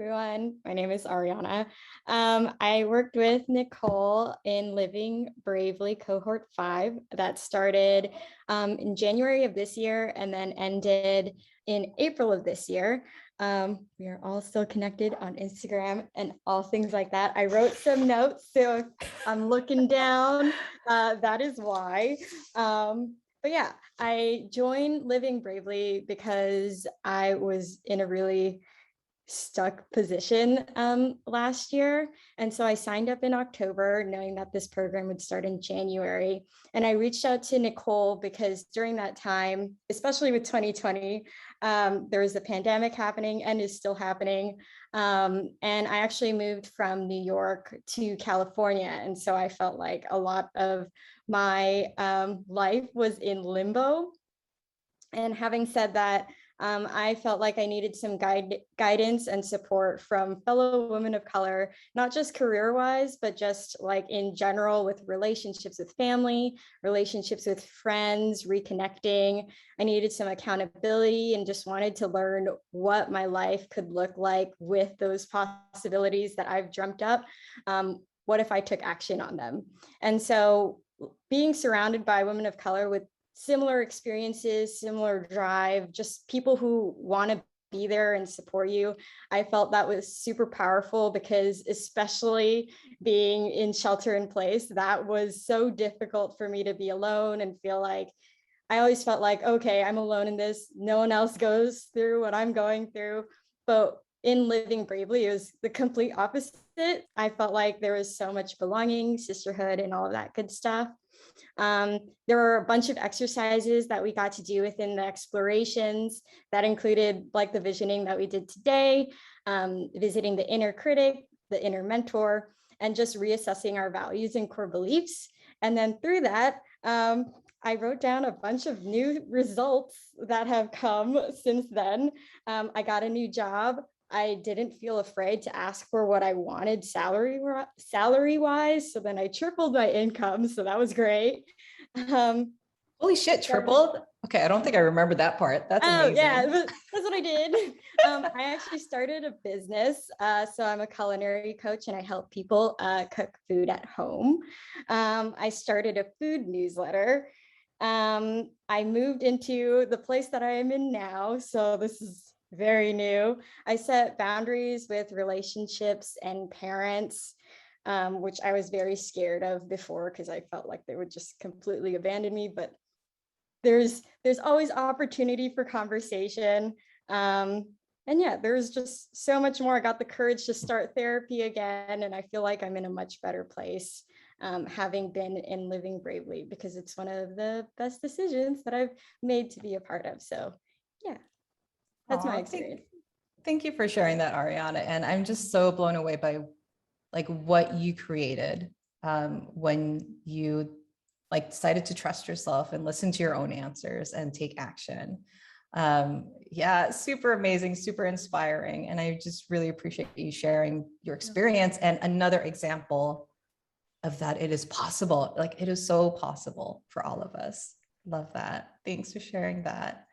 everyone. My name is Ariana. I worked with Nicole in Living Bravely Cohort 5 that started in January of this year and then ended in April of this year. We are all still connected on Instagram and all things like that. I wrote some notes, so I'm looking down. That is why. But yeah, I joined Living Bravely because I was in a really stuck position last year. And so I signed up in October knowing that this program would start in January. And I reached out to Nicole because during that time, especially with 2020, there was a pandemic happening and is still happening. And I actually moved from New York to California. And so I felt like a lot of my life was in limbo. And having said that, I felt like I needed some guidance and support from fellow women of color, not just career-wise, but just like in general with relationships with family, relationships with friends, reconnecting. I needed some accountability and just wanted to learn what my life could look like with those possibilities that I've dreamt up. What if I took action on them? And so being surrounded by women of color with similar experiences, similar drive, just people who want to be there and support you. I felt that was super powerful because especially being in shelter in place, that was so difficult for me to be alone and feel like I always felt like, okay, I'm alone in this. No one else goes through what I'm going through. But in Living Bravely, it was the complete opposite. I felt like there was so much belonging, sisterhood, and all of that good stuff. There were a bunch of exercises that we got to do within the explorations that included like the visioning that we did today, visiting the inner critic, the inner mentor, and just reassessing our values and core beliefs. And then through that, I wrote down a bunch of new results that have come since then. I got a new job. I didn't feel afraid to ask for what I wanted salary wise. So then I tripled my income. So that was great. Holy shit, tripled? Okay, I don't think I remember that part. That's amazing. Yeah, that's what I did. I actually started a business. So I'm a culinary coach and I help people cook food at home. I started a food newsletter. I moved into the place that I am in now. So this is very new. I set boundaries with relationships and parents, which I was very scared of before because I felt like they would just completely abandon me. But there's always opportunity for conversation. And yeah, there's just so much more. I got the courage to start therapy again, and I feel like I'm in a much better place having been in Living Bravely because it's one of the best decisions that I've made to be a part of. So yeah. That's my experience. Thank you for sharing that, Ariana. And I'm just so blown away by like what you created when you like decided to trust yourself and listen to your own answers and take action. Yeah, super amazing, super inspiring. And I just really appreciate you sharing your experience and another example of that. It is possible. Like it is so possible for all of us. Love that. Thanks for sharing that.